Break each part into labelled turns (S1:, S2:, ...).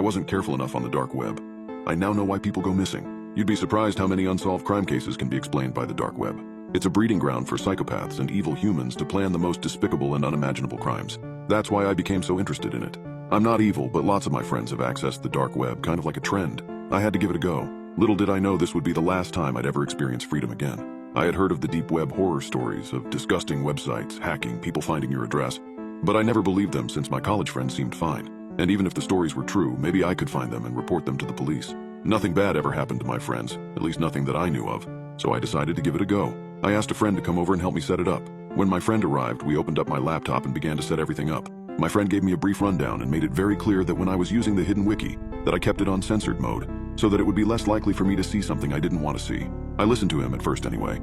S1: I wasn't careful enough on the dark web. I now know why people go missing. You'd be surprised how many unsolved crime cases can be explained by the dark web. It's a breeding ground for psychopaths and evil humans to plan the most despicable and unimaginable crimes. That's why I became so interested in it. I'm not evil, but lots of my friends have accessed the dark web, kind of like a trend. I had to give it a go. Little did I know this would be the last time I'd ever experience freedom again. I had heard of the deep web horror stories of disgusting websites, hacking, people finding your address, but I never believed them since my college friends seemed fine. And even if the stories were true, maybe I could find them and report them to the police. Nothing bad ever happened to my friends, at least nothing that I knew of, so I decided to give it a go. I asked a friend to come over and help me set it up. When my friend arrived, we opened up my laptop and began to set everything up. My friend gave me a brief rundown and made it very clear that when I was using the hidden wiki, that I kept it on censored mode, so that it would be less likely for me to see something I didn't want to see. I listened to him at first anyway.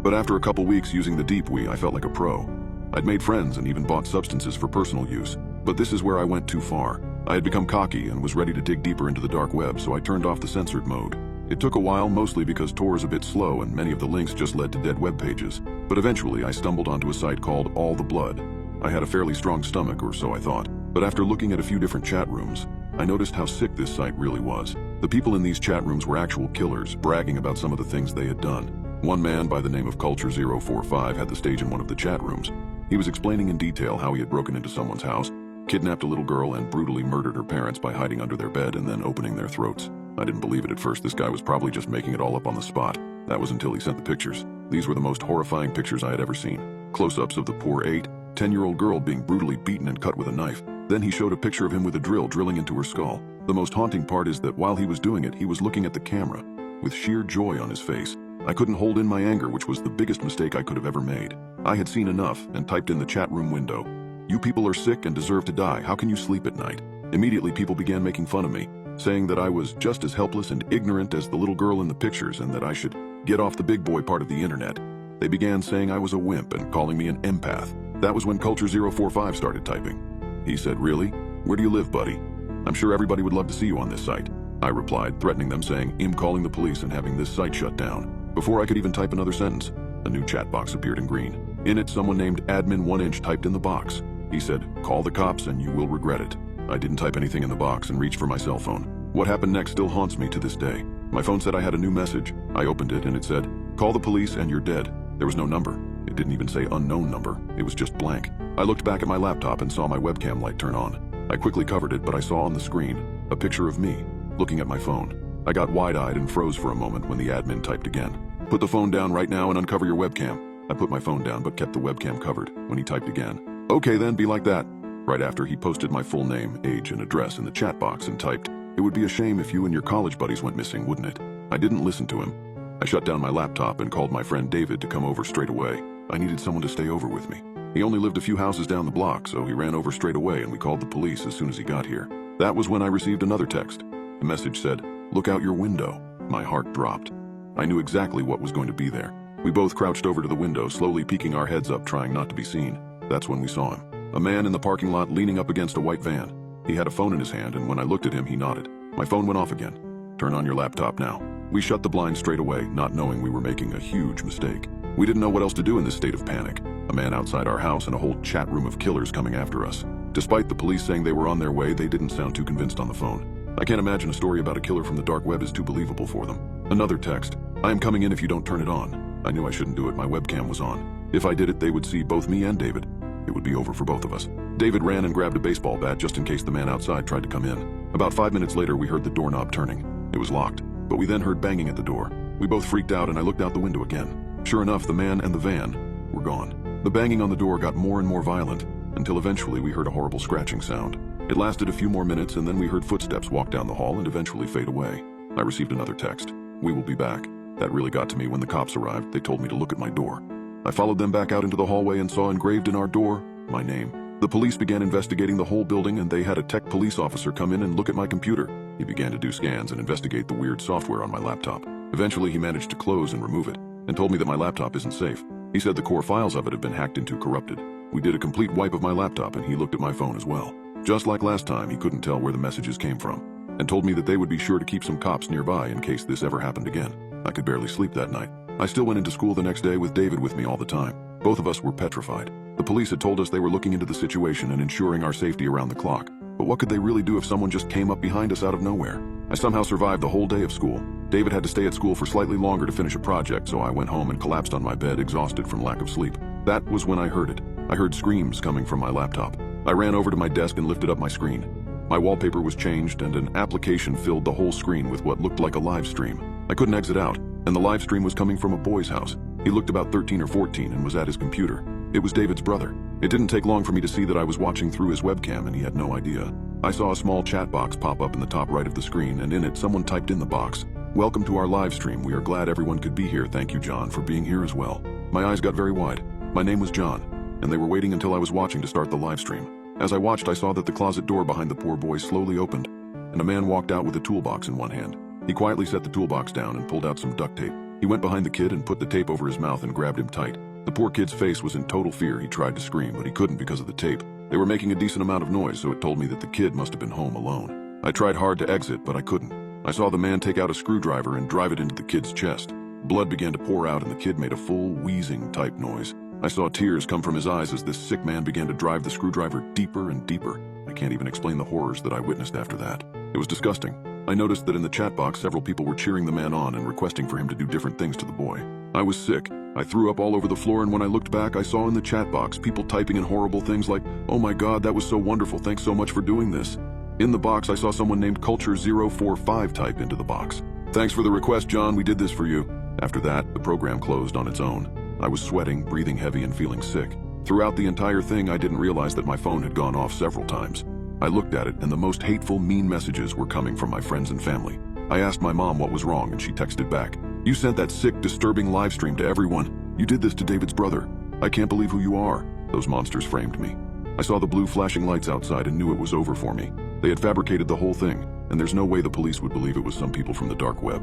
S1: But after a couple weeks using the deep wiki, I felt like a pro. I'd made friends and even bought substances for personal use. But this is where I went too far. I had become cocky and was ready to dig deeper into the dark web, so I turned off the censored mode. It took a while, mostly because Tor is a bit slow and many of the links just led to dead web pages. But eventually I stumbled onto a site called All the Blood. I had a fairly strong stomach, or so I thought. But after looking at a few different chat rooms, I noticed how sick this site really was. The people in these chat rooms were actual killers, bragging about some of the things they had done. One man by the name of Culture045 had the stage in one of the chat rooms. He was explaining in detail how he had broken into someone's house, kidnapped a little girl, and brutally murdered her parents by hiding under their bed and then opening their throats. I didn't believe it at first. This guy was probably just making it all up on the spot. That was until he sent the pictures. These were the most horrifying pictures I had ever seen. Close-ups of the poor 10-year-old girl being brutally beaten and cut with a knife. Then he showed a picture of him with a drill drilling into her skull. The most haunting part is that while he was doing it, he was looking at the camera with sheer joy on his face. I couldn't hold in my anger, which was the biggest mistake I could have ever made. I had seen enough and typed in the chat room window, "You people are sick and deserve to die. How can you sleep at night?" Immediately people began making fun of me, saying that I was just as helpless and ignorant as the little girl in the pictures and that I should get off the big boy part of the internet. They began saying I was a wimp and calling me an empath. That was when Culture045 started typing. He said, "Really? Where do you live, buddy? I'm sure everybody would love to see you on this site." I replied, threatening them, saying I'm calling the police and having this site shut down. Before I could even type another sentence, a new chat box appeared in green. In it, someone named Admin 1inch typed in the box. He said, "Call the cops and you will regret it." I didn't type anything in the box and reached for my cell phone. What happened next still haunts me to this day. My phone said I had a new message. I opened it and it said, "Call the police and you're dead." There was no number. It didn't even say unknown number. It was just blank. I looked back at my laptop and saw my webcam light turn on. I quickly covered it, but I saw on the screen a picture of me looking at my phone. I got wide-eyed and froze for a moment when the admin typed again. "Put the phone down right now and uncover your webcam." I put my phone down but kept the webcam covered when he typed again. "Okay then, be like that." Right after, he posted my full name, age, and address in the chat box and typed, "It would be a shame if you and your college buddies went missing, wouldn't it?" I didn't listen to him. I shut down my laptop and called my friend David to come over straight away. I needed someone to stay over with me. He only lived a few houses down the block, so he ran over straight away and we called the police as soon as he got here. That was when I received another text. The message said, "Look out your window." My heart dropped. I knew exactly what was going to be there. We both crouched over to the window, slowly peeking our heads up, trying not to be seen. That's when we saw him. A man in the parking lot leaning up against a white van. He had a phone in his hand, and when I looked at him, he nodded. My phone went off again. "Turn on your laptop now." We shut the blinds straight away, not knowing we were making a huge mistake. We didn't know what else to do in this state of panic. A man outside our house and a whole chat room of killers coming after us. Despite the police saying they were on their way, they didn't sound too convinced on the phone. I can't imagine a story about a killer from the dark web is too believable for them. Another text. "I am coming in if you don't turn it on." I knew I shouldn't do it. My webcam was on. If I did it, they would see both me and David. It would be over for both of us. David ran and grabbed a baseball bat just in case the man outside tried to come in. About 5 minutes later, we heard the doorknob turning. It was locked, but we then heard banging at the door. We both freaked out and I looked out the window again. Sure enough, the man and the van were gone. The banging on the door got more and more violent until eventually we heard a horrible scratching sound. It lasted a few more minutes and then we heard footsteps walk down the hall and eventually fade away. I received another text. "We will be back." That really got to me when the cops arrived. They told me to look at my door. I followed them back out into the hallway and saw engraved in our door my name. The police began investigating the whole building and they had a tech police officer come in and look at my computer. He began to do scans and investigate the weird software on my laptop. Eventually he managed to close and remove it and told me that my laptop isn't safe. He said the core files of it have been hacked into corrupted. We did a complete wipe of my laptop and he looked at my phone as well. Just like last time, he couldn't tell where the messages came from and told me that they would be sure to keep some cops nearby in case this ever happened again. I could barely sleep that night. I still went into school the next day with David with me all the time. Both of us were petrified. The police had told us they were looking into the situation and ensuring our safety around the clock, But what could they really do if someone just came up behind us out of nowhere? I somehow survived the whole day of school. David had to stay at school for slightly longer to finish a project, so I went home and collapsed on my bed, exhausted from lack of sleep. That was when I heard it. I heard screams coming from my laptop. I ran over to my desk and lifted up my screen. My wallpaper was changed and an application filled the whole screen with what looked like a live stream. I couldn't exit out, and the live stream was coming from a boy's house. He looked about 13 or 14 and was at his computer. It was David's brother. It didn't take long for me to see that I was watching through his webcam and he had no idea. I saw a small chat box pop up in the top right of the screen, and in it someone typed in the box, "Welcome to our live stream. We are glad everyone could be here. Thank you, John, for being here as well." My eyes got very wide. My name was John, and they were waiting until I was watching to start the live stream. As I watched, I saw that the closet door behind the poor boy slowly opened, and a man walked out with a toolbox in one hand. He quietly set the toolbox down and pulled out some duct tape. He went behind the kid and put the tape over his mouth and grabbed him tight. The poor kid's face was in total fear. He tried to scream, but he couldn't because of the tape. They were making a decent amount of noise, so it told me that the kid must have been home alone. I tried hard to exit, but I couldn't. I saw the man take out a screwdriver and drive it into the kid's chest. Blood began to pour out and the kid made a full wheezing type noise. I saw tears come from his eyes as this sick man began to drive the screwdriver deeper and deeper. I can't even explain the horrors that I witnessed after that. It was disgusting. I noticed that in the chat box several people were cheering the man on and requesting for him to do different things to the boy. I was sick. I threw up all over the floor, and when I looked back, I saw in the chat box people typing in horrible things like, "Oh my God, that was so wonderful, thanks so much for doing this." In the box, I saw someone named Culture045 type into the box, "Thanks for the request, John, we did this for you." After that, the program closed on its own. I was sweating, breathing heavy, and feeling sick. Throughout the entire thing, I didn't realize that my phone had gone off several times. I looked at it, and the most hateful, mean messages were coming from my friends and family. I asked my mom what was wrong, and she texted back, "You sent that sick, disturbing live stream to everyone. You did this to David's brother. I can't believe who you are." Those monsters framed me. I saw the blue flashing lights outside and knew it was over for me. They had fabricated the whole thing, and there's no way the police would believe it was some people from the dark web.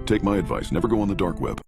S1: Take my advice, never go on the dark web.